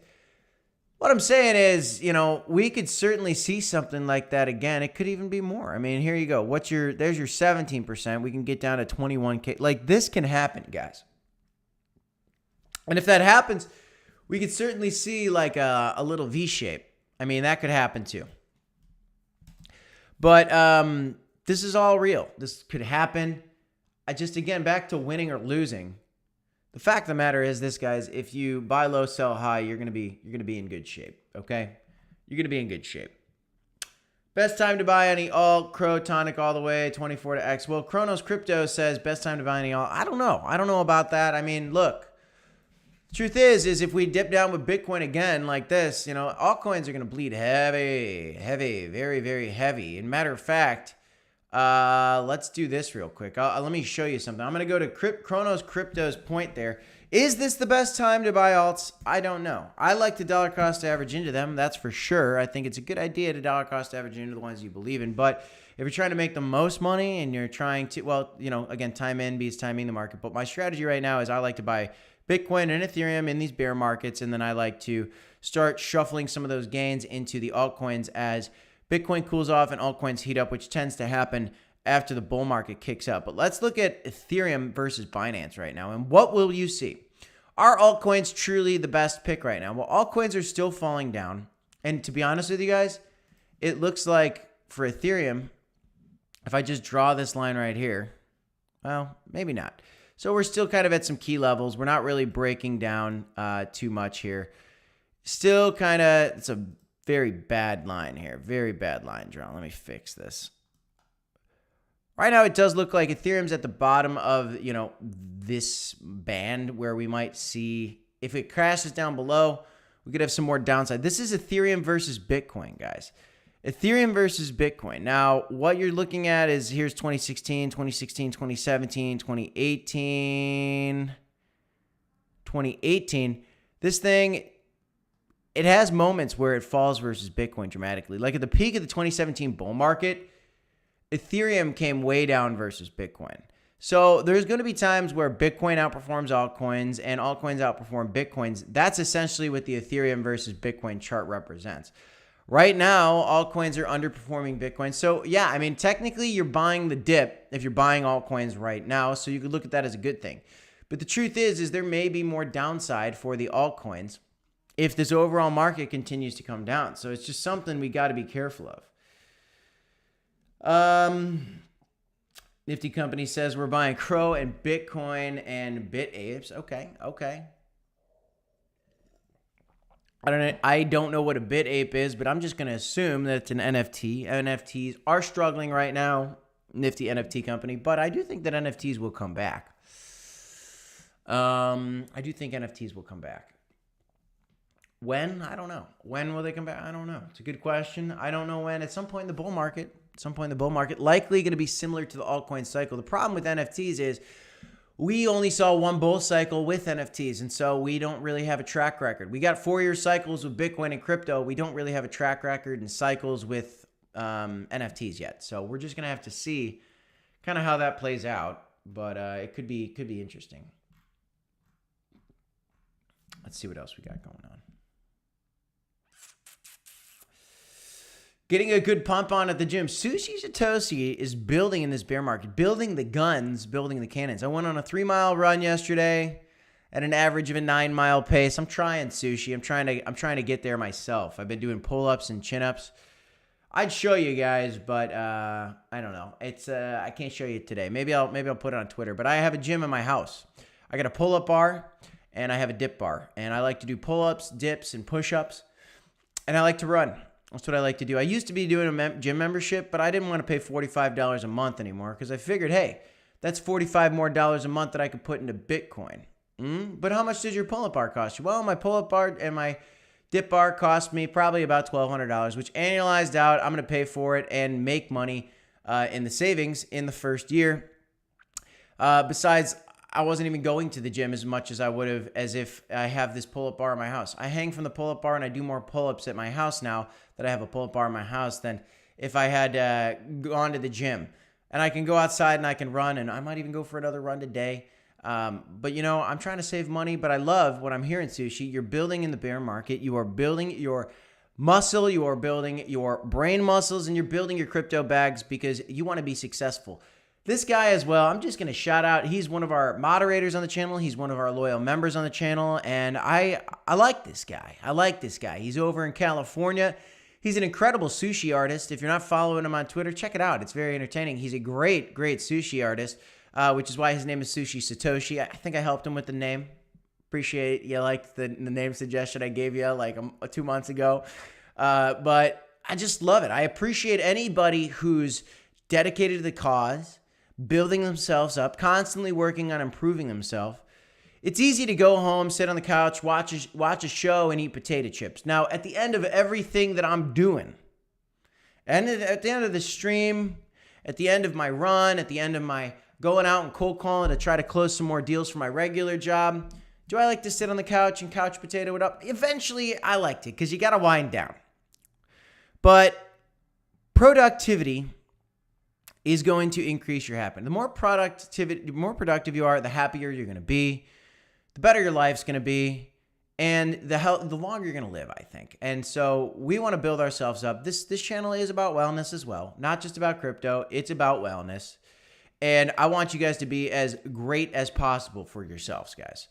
What I'm saying is, you know, we could certainly see something like that again. It could even be more. I mean, here you go. There's your 17%. We can get down to 21K. Like, this can happen, guys. And if that happens, we could certainly see like a little V shape. I mean, that could happen too. But this is all real. This could happen. Again, back to winning or losing. The fact of the matter is this, guys, if you buy low, sell high, you're gonna be in good shape, okay? You're gonna be in good shape. Best time to buy any alt, tectonic all the way, 24 to X. Well, Cronos Crypto says best time to buy any alt. I don't know. I don't know about that. I mean, look, the truth is if we dip down with Bitcoin again like this, you know, altcoins are gonna bleed heavy, very, very heavy. And matter of fact, let's do this real quick. Let me show you something. I'm going to go to Cronos Crypto's point there. Is this the best time to buy alts? I don't know. I like to dollar cost average into them. That's for sure. I think it's a good idea to dollar cost average into the ones you believe in. But if you're trying to make the most money and you're trying to, well, you know, again, time in beats timing the market. But my strategy right now is I like to buy Bitcoin and Ethereum in these bear markets. And then I like to start shuffling some of those gains into the altcoins as Bitcoin cools off and altcoins heat up, which tends to happen after the bull market kicks up. But let's look at Ethereum versus Binance right now. And what will you see? Are altcoins truly the best pick right now? Well, altcoins are still falling down. And to be honest with you guys, it looks like for Ethereum, if I just draw this line right here, well, maybe not. So we're still kind of at some key levels. We're not really breaking down too much here. Still kind of, it's a Very bad line here. Very bad line, John. Let me fix this. Right now, it does look like Ethereum's at the bottom of, this band where we might see, if it crashes down below, we could have some more downside. This is Ethereum versus Bitcoin, guys. Ethereum versus Bitcoin. Now, what you're looking at is here's 2016, 2017, 2018. This thing, it has moments where it falls versus Bitcoin dramatically. Like at the peak of the 2017 bull market, Ethereum came way down versus Bitcoin. So there's going to be times where Bitcoin outperforms altcoins and altcoins outperform Bitcoins. That's essentially what the Ethereum versus Bitcoin chart represents. Right now, altcoins are underperforming Bitcoin. So yeah, I mean, technically you're buying the dip if you're buying altcoins right now. So you could look at that as a good thing. But the truth is there may be more downside for the altcoins if this overall market continues to come down. So it's just something we got to be careful of. Nifty Company says we're buying Crow and Bitcoin and BitApes. Okay. I don't know what a BitApe is, but I'm just going to assume that it's an NFT. NFTs are struggling right now, Nifty NFT Company, but I do think that NFTs will come back. When? I don't know. When will they come back? I don't know. It's a good question. I don't know when. At some point in the bull market, likely going to be similar to the altcoin cycle. The problem with NFTs is we only saw one bull cycle with NFTs, and so we don't really have a track record. We got 4-year cycles with Bitcoin and crypto. We don't really have a track record and cycles with NFTs yet. So we're just going to have to see kind of how that plays out, but it could be interesting. Let's see what else we got going on. Getting a good pump on at the gym. Sushi Satoshi is building in this bear market, building the guns, building the cannons. I went on a 3-mile run yesterday at an average of a 9-mile pace. I'm trying, Sushi. I'm trying to get there myself. I've been doing pull-ups and chin-ups. I'd show you guys, but I don't know. It's I can't show you today. Maybe I'll put it on Twitter. But I have a gym in my house. I got a pull-up bar and I have a dip bar, and I like to do pull-ups, dips, and push-ups, and I like to run. That's what I like to do. I used to be doing a gym membership, but I didn't want to pay $45 a month anymore because I figured, hey, that's $45 more a month that I could put into Bitcoin. But how much does your pull-up bar cost you? Well, my pull-up bar and my dip bar cost me probably about $1,200, which annualized out, I'm going to pay for it and make money in the savings in the first year. Besides, I wasn't even going to the gym as much as I would have as if I have this pull-up bar in my house. I hang from the pull-up bar and I do more pull-ups at my house now that I have a pull-up bar in my house than if I had gone to the gym. And I can go outside and I can run, and I might even go for another run today. But, I'm trying to save money, but I love what I'm hearing, Sushi. You're building in the bear market. You are building your muscle. You are building your brain muscles, and you're building your crypto bags because you want to be successful. This guy as well, I'm just going to shout out. He's one of our moderators on the channel. He's one of our loyal members on the channel, and I like this guy. He's over in California. He's an incredible sushi artist. If you're not following him on Twitter, check it out. It's very entertaining. He's a great sushi artist, which is why his name is Sushi Satoshi. I think I helped him with the name. Appreciate you liked the name suggestion I gave you like 2 months ago. But I just love it. I appreciate anybody who's dedicated to the cause, building themselves up, constantly working on improving themselves. It's easy to go home, sit on the couch, watch a show, and eat potato chips. Now, at the end of everything that I'm doing, and at the end of the stream, at the end of my run, at the end of my going out and cold calling to try to close some more deals for my regular job, do I like to sit on the couch and couch potato it up? Eventually, I liked it because you got to wind down. But productivity is going to increase your happiness. The more productive you are, the happier you're going to be, the better your life's going to be, and the longer you're going to live, I think. And so we want to build ourselves up. This channel is about wellness as well, not just about crypto. It's about wellness. And I want you guys to be as great as possible for yourselves, guys.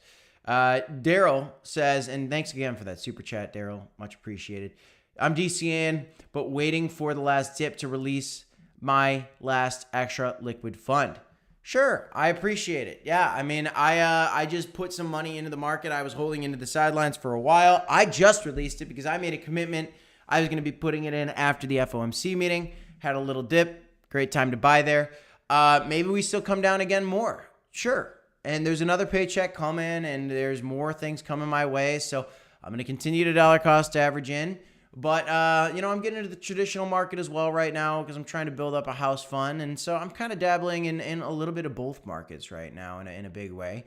Daryl says, and thanks again for that super chat, Daryl. Much appreciated. I'm DCN, but waiting for the last tip to release my last extra liquid fund. Sure, I appreciate it. Yeah, I mean, I just put some money into the market. I was holding into the sidelines for a while. I just released it because I made a commitment. I was going to be putting it in after the FOMC meeting. Had a little dip. Great time to buy there. Maybe we still come down again more. Sure. And there's another paycheck coming, and there's more things coming my way. So I'm going to continue to dollar cost average in. But, I'm getting into the traditional market as well right now because I'm trying to build up a house fund. And so I'm kind of dabbling in a little bit of both markets right now in a big way.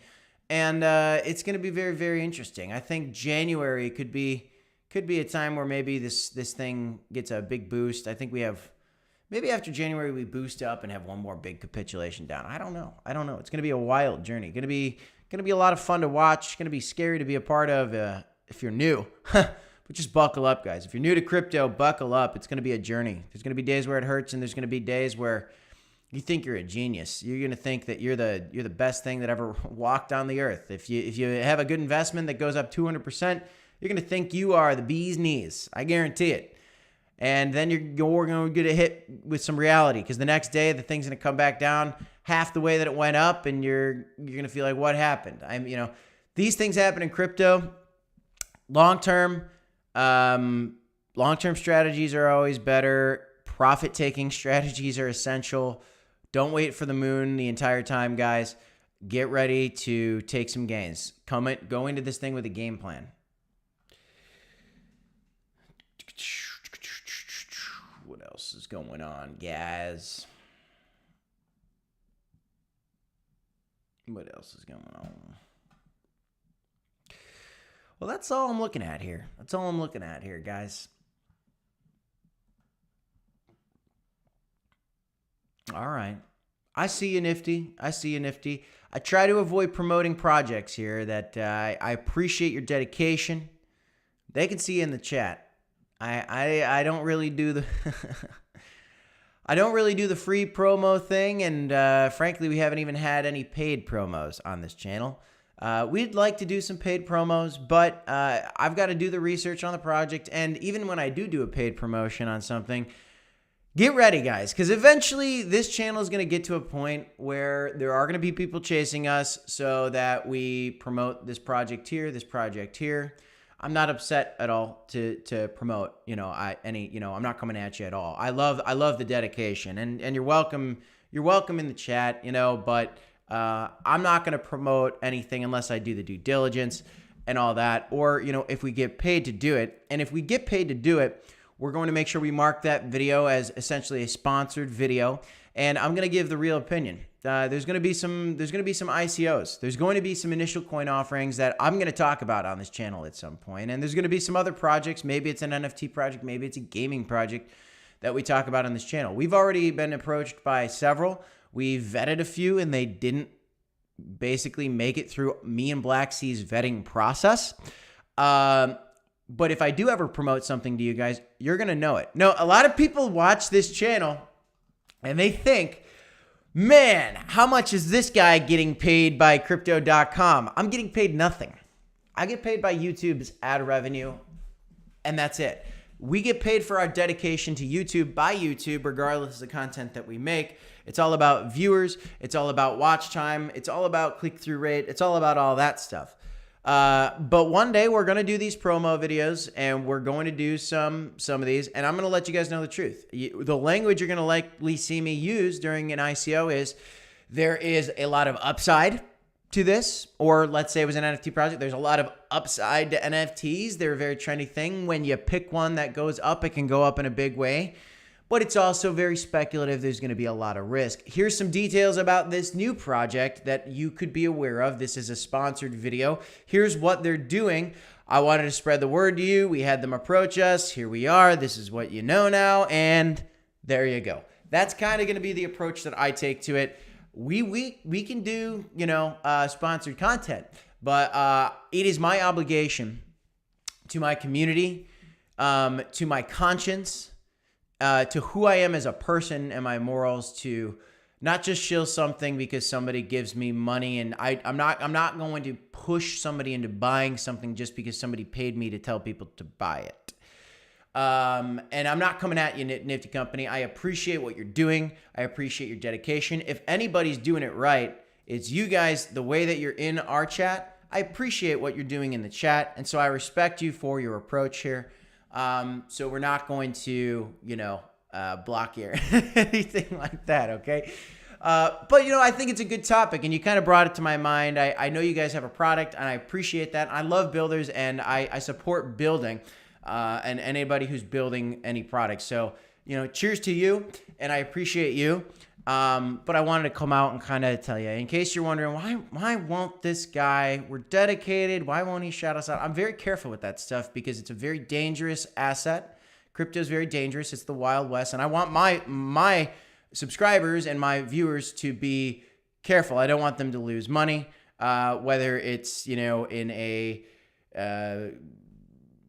And it's going to be very, very interesting. I think January could be a time where maybe this thing gets a big boost. I think maybe after January we boost up and have one more big capitulation down. I don't know. It's going to be a wild journey. Going to be a lot of fun to watch. Going to be scary to be a part of if you're new. But just buckle up, guys. If you're new to crypto, buckle up. It's going to be a journey. There's going to be days where it hurts, and there's going to be days where you think you're a genius. You're going to think that you're the best thing that ever walked on the earth. If you have a good investment that goes up 200%, you're going to think you are the bee's knees. I guarantee it. And then you're going to get hit with some reality because the next day the thing's going to come back down half the way that it went up, and you're going to feel like, what happened? These things happen in crypto. Long-term strategies are always better. Profit-taking strategies are essential. Don't wait for the moon the entire time, guys. Get ready to take some gains. Go into this thing with a game plan. What else is going on, guys? What else is going on? Well, that's all I'm looking at here. Guys. All right. I see you, Nifty. I try to avoid promoting projects here that I appreciate your dedication. They can see in the chat. I don't really do the I don't really do the free promo thing, and frankly, we haven't even had any paid promos on this channel. We'd like to do some paid promos, but I've got to do the research on the project, and even when I do a paid promotion on something, get ready, guys, because eventually this channel is going to get to a point where there are going to be people chasing us so that we promote this project here. I'm not upset at all to promote, I'm not coming at you at all. I love the dedication, and you're welcome in the chat, but I'm not going to promote anything unless I do the due diligence and all that, or, if we get paid to do it. And if we get paid to do it, we're going to make sure we mark that video as essentially a sponsored video. And I'm going to give the real opinion. There's going to be some ICOs. There's going to be some initial coin offerings that I'm going to talk about on this channel at some point. And there's going to be some other projects. Maybe it's an NFT project. Maybe it's a gaming project that we talk about on this channel. We've already been approached by several. We vetted a few, and they didn't basically make it through me and Black C's vetting process. But if I do ever promote something to you guys, you're going to know it. No, a lot of people watch this channel, and they think, man, how much is this guy getting paid by crypto.com? I'm getting paid nothing. I get paid by YouTube's ad revenue, and that's it. We get paid for our dedication to YouTube by YouTube, regardless of the content that we make. It's all about viewers. It's all about watch time. It's all about click-through rate. It's all about all that stuff. But one day we're going to do these promo videos, and we're going to do some of these, and I'm going to let you guys know the truth. The language you're going to likely see me use during an ICO is there is a lot of upside to this, or let's say it was an NFT project. There's a lot of upside to NFTs. They're a very trendy thing. When you pick one that goes up, it can go up in a big way. But it's also very speculative. There's going to be a lot of risk. Here's some details about this new project that you could be aware of. This is a sponsored video. Here's what they're doing. I wanted to spread the word to you. We had them approach us. Here we are. This is what you know now. And there you go. That's kind of going to be the approach that I take to it. We can do, sponsored content, but it is my obligation to my community, to my conscience, to who I am as a person and my morals, to not just shill something because somebody gives me money, and I'm not going to push somebody into buying something just because somebody paid me to tell people to buy it. And I'm not coming at you, Nifty Company. I appreciate what you're doing. I appreciate your dedication. If anybody's doing it right, it's you guys, the way that you're in our chat. I appreciate what you're doing in the chat, and so I respect you for your approach here. So we're not going to, block you or anything like that, okay? But, I think it's a good topic, and you kind of brought it to my mind. I know you guys have a product, and I appreciate that. I love builders, and I support building and anybody who's building any product. So, cheers to you, and I appreciate you. But I wanted to come out and kind of tell you, in case you're wondering, why won't this guy, we're dedicated, why won't he shout us out? I'm very careful with that stuff because it's a very dangerous asset. Crypto is very dangerous. It's the Wild West, and I want my subscribers and my viewers to be careful. I don't want them to lose money, whether it's, in a,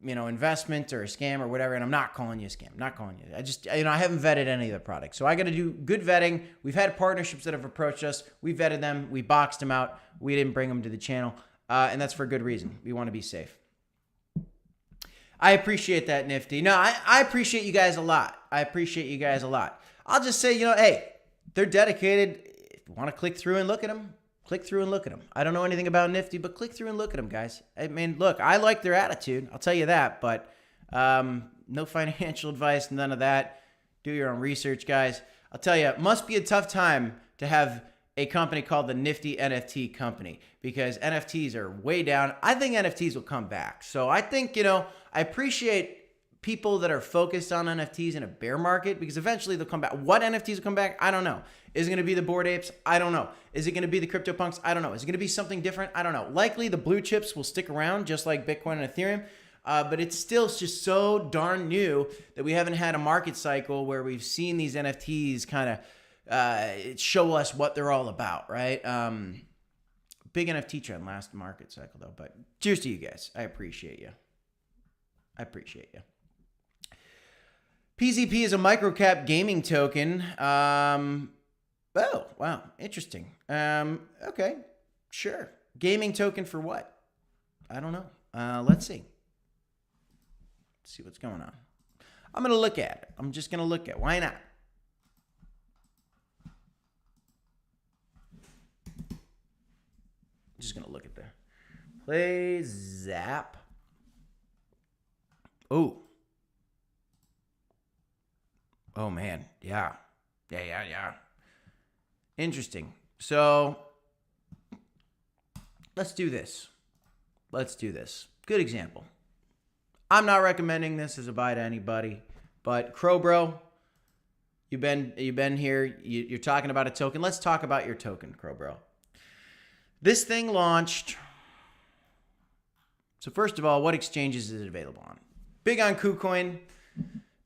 investment or a scam or whatever. And I'm not calling you a scam. I'm not calling you. I just, I haven't vetted any of the products. So I got to do good vetting. We've had partnerships that have approached us. We vetted them. We boxed them out. We didn't bring them to the channel. And that's for a good reason. We want to be safe. I appreciate that, Nifty. No, I appreciate you guys a lot. I appreciate you guys a lot. I'll just say, hey, they're dedicated. If you want to click through and look at them, click through and look at them. I don't know anything about Nifty, but click through and look at them, guys. I mean, look, I like their attitude. I'll tell you that, but no financial advice, none of that. Do your own research, guys. I'll tell you, it must be a tough time to have a company called the Nifty NFT Company because NFTs are way down. I think NFTs will come back. So I think, I appreciate people that are focused on NFTs in a bear market because eventually they'll come back. What NFTs will come back? I don't know. Is it going to be the Bored Apes? I don't know. Is it going to be the CryptoPunks? I don't know. Is it going to be something different? I don't know. Likely the blue chips will stick around just like Bitcoin and Ethereum, but it's still just so darn new that we haven't had a market cycle where we've seen these NFTs kind of show us what they're all about, right? Big NFT trend last market cycle though, but cheers to you guys. I appreciate you. I appreciate you. PZP is a microcap gaming token. Oh, wow. Interesting. Okay. Sure. Gaming token for what? I don't know. Let's see. Let's see what's going on. I'm going to look at it. I'm just going to look at it. Why not? Just going to look at the play zap. Oh. Oh, man. Yeah. Yeah. Interesting. So let's do this. Good example. I'm not recommending this as a buy to anybody, but Crow Bro, you've been here. You're talking about a token. Let's talk about your token, Crow Bro. This thing launched. So first of all, what exchanges is it available on? Big on KuCoin.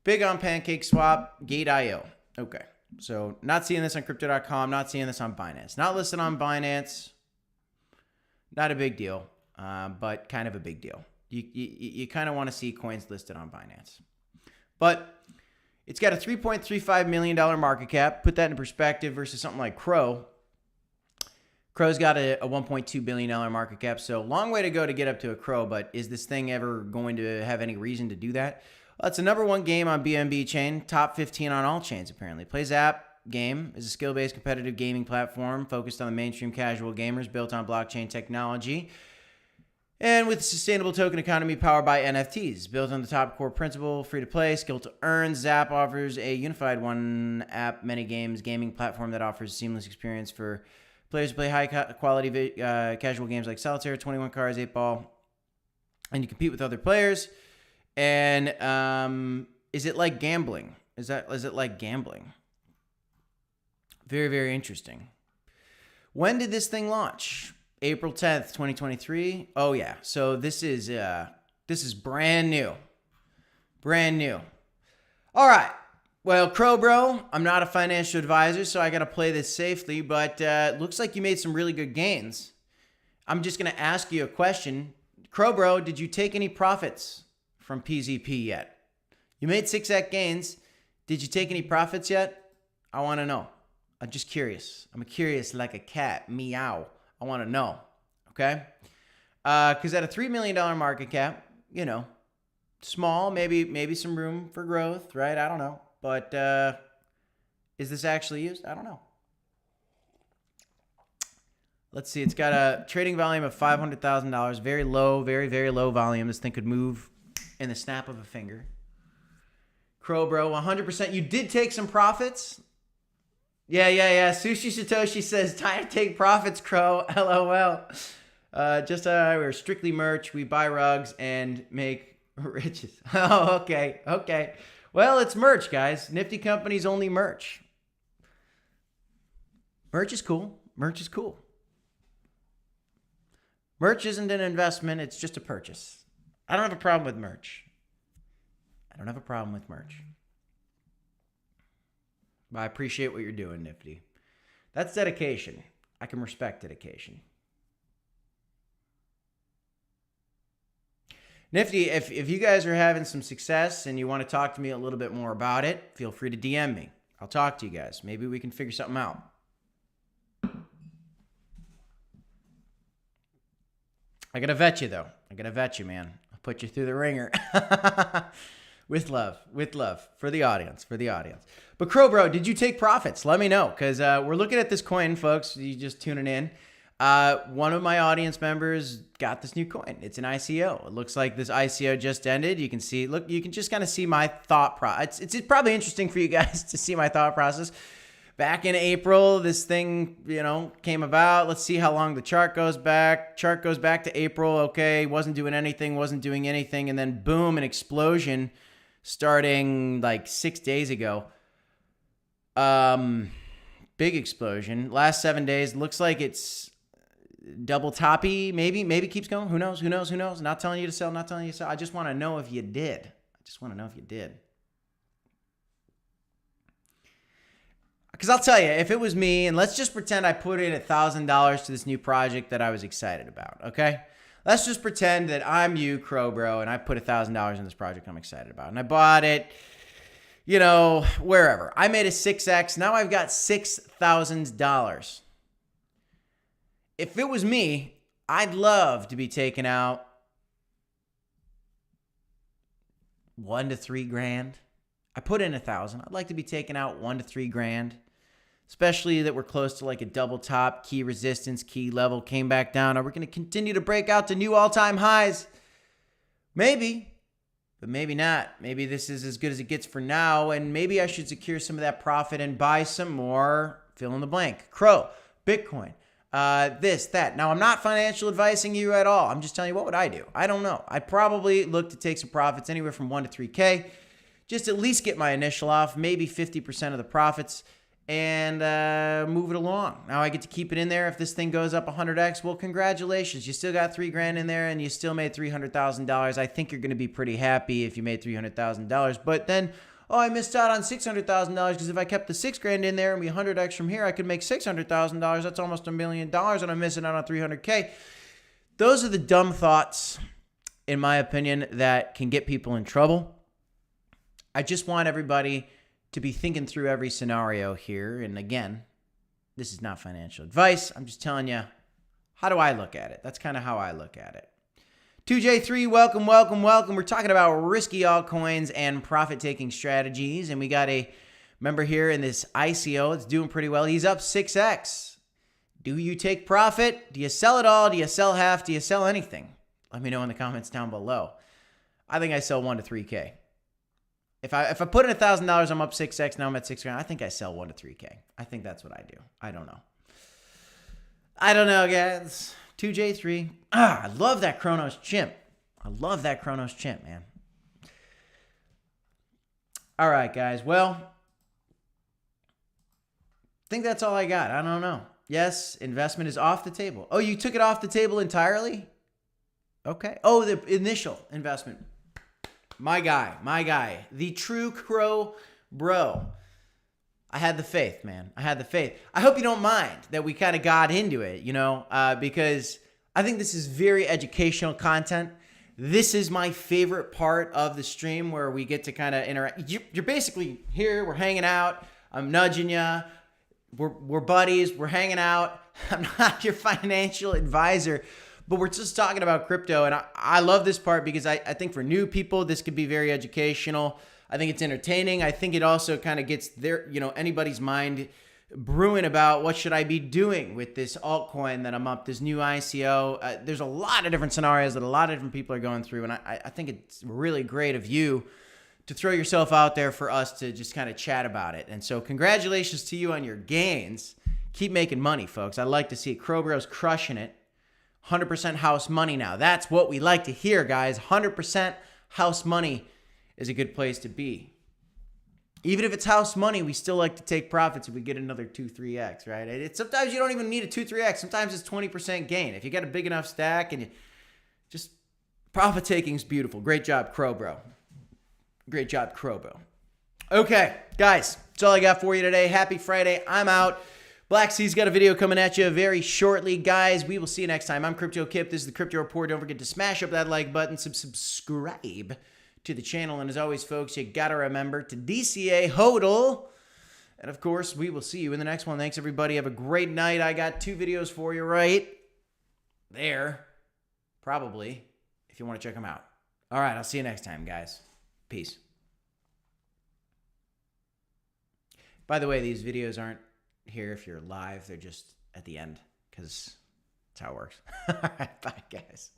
Big on PancakeSwap, Gate.io. Okay, so not seeing this on Crypto.com, not seeing this on Binance. Not listed on Binance. Not a big deal, but kind of a big deal. You kind of want to see coins listed on Binance. But it's got a $3.35 million market cap. Put that in perspective versus something like Crow. Crow's got a $1.2 billion market cap, so long way to go to get up to a Crow, but is this thing ever going to have any reason to do that? Well, it's the #1 game on BNB chain, top 15 on all chains apparently. Plays app game is a skill-based competitive gaming platform focused on the mainstream casual gamers, built on blockchain technology, and with a sustainable token economy powered by NFTs. Built on the top core principle, free to play, skill to earn, Zap offers a unified one-app many games gaming platform that offers a seamless experience for players to play high-quality casual games like Solitaire, 21 Cars, 8 Ball, and you compete with other players. And is it like gambling? Is it like gambling? Very, very interesting. When did this thing launch? April 10th, 2023. Oh yeah. So this is brand new. Brand new. All right. Well, Crow Bro, I'm not a financial advisor, so I got to play this safely, but looks like you made some really good gains. I'm just going to ask you a question. Crow Bro, did you take any profits from PZP yet? You made 6x gains. Did you take any profits yet? I want to know. I'm just curious. I'm curious like a cat. Meow. I want to know. Okay? Because at a $3 million market cap, small, maybe some room for growth, right? I don't know. But is this actually used? I don't know. Let's see. It's got a trading volume of $500,000. Very low, very, very low volume. This thing could move in the snap of a finger. Crow bro, 100%. You did take some profits? Yeah. Sushi Satoshi says, time to take profits, Crow. LOL. We're strictly merch. We buy rugs and make riches. Oh, okay. Well, it's merch, guys. Nifty companies only merch. Merch is cool. Merch isn't an investment. It's just a purchase. I don't have a problem with merch. But I appreciate what you're doing, Nifty. That's dedication. I can respect dedication. Nifty, if you guys are having some success and you want to talk to me a little bit more about it, feel free to DM me. I'll talk to you guys. Maybe we can figure something out. I gotta vet you, though. Man. I'll put you through the ringer. With love for the audience. But Crow Bro, did you take profits? Let me know, because we're looking at this coin, folks. You just tuning in. One of my audience members got this new coin. It's an ICO. It looks like this ICO just ended. You can see, look, you can just kind of see my thought process. It's probably interesting for you guys to see my thought process. Back in April, this thing, came about. Let's see how long the chart goes back. Chart goes back to April. Okay, wasn't doing anything. And then boom, an explosion starting like 6 days ago. Big explosion. Last 7 days, looks like it's double toppy. Maybe keeps going. Who knows? Not telling you to sell. I just want to know if you did. Because I'll tell you, if it was me, and let's just pretend I put in $1,000 to this new project that I was excited about, okay? Let's just pretend that I'm you, Crow Bro, and I put $1,000 in this project I'm excited about. And I bought it, wherever. I made a 6X. Now I've got $6,000. If it was me, I'd love to be taking out $1,000 to $3,000. I put in $1,000. I'd like to be taking out $1,000 to $3,000. Especially that we're close to like a double top, key resistance, key level, came back down. Are we going to continue to break out to new all-time highs? Maybe, but maybe not. Maybe this is as good as it gets for now, and maybe I should secure some of that profit and buy some more, fill in the blank. Crow, Bitcoin, this, that. Now, I'm not financial advising you at all. I'm just telling you, what would I do? I don't know. I'd probably look to take some profits anywhere from 1 to 3K, just at least get my initial off, maybe 50% of the profits, and move it along. Now I get to keep it in there. If this thing goes up 100x, well, congratulations. You still got $3,000 in there, and you still made $300,000. I think you're going to be pretty happy if you made $300,000. But then, I missed out on $600,000 because if I kept the $6,000 in there and we 100x from here, I could make $600,000. That's almost $1 million, and I'm missing out on 300K. Those are the dumb thoughts, in my opinion, that can get people in trouble. I just want everybody to be thinking through every scenario here. And again, this is not financial advice. I'm just telling you, how do I look at it? That's kind of how I look at it. 2J3, welcome. We're talking about risky altcoins and profit-taking strategies. And we got a member here in this ICO. It's doing pretty well. He's up 6x. Do you take profit? Do you sell it all? Do you sell half? Do you sell anything? Let me know in the comments down below. I think I sell 1 to 3K. If I put in $1,000, I'm up 6x. Now I'm at $6,000. I think I sell 1 to 3K. I think that's what I do. I don't know, guys. 2J3. I love that Cronos chimp. Man. All right, guys. Well, I think that's all I got. I don't know. Yes, investment is off the table. Oh, you took it off the table entirely? Okay. Oh, the initial investment. My guy, the true Crow Bro. I had the faith, man. I hope you don't mind that we kind of got into it, because I think this is very educational content. This is my favorite part of the stream where we get to kind of interact. You're basically here. We're hanging out. I'm nudging you. We're buddies. We're hanging out. I'm not your financial advisor. But we're just talking about crypto, and I love this part because I think for new people, this could be very educational. I think it's entertaining. I think it also kind of gets anybody's mind brewing about what should I be doing with this altcoin that I'm up, this new ICO. There's a lot of different scenarios that a lot of different people are going through, and I think it's really great of you to throw yourself out there for us to just kind of chat about it. And so congratulations to you on your gains. Keep making money, folks. I like to see it. Crowbro's crushing it. 100% house money now. That's what we like to hear, guys. 100% house money is a good place to be. Even if it's house money, we still like to take profits if we get another 2-3x, right? Sometimes you don't even need a 2-3x. Sometimes it's 20% gain. If you got a big enough stack and you just profit taking is beautiful. Great job, Crowbro. Great job, Crowbro. Okay, guys, that's all I got for you today. Happy Friday. I'm out. Black C's got a video coming at you very shortly, guys. We will see you next time. I'm Crypto Kip. This is the Crypto Report. Don't forget to smash up that like button, subscribe to the channel. And as always, folks, you got to remember to DCA HODL. And of course, we will see you in the next one. Thanks, everybody. Have a great night. I got 2 videos for you right there, probably, if you want to check them out. All right, I'll see you next time, guys. Peace. By the way, these videos aren't here if you're live. They're just at the end because that's how it works. All right, bye, guys.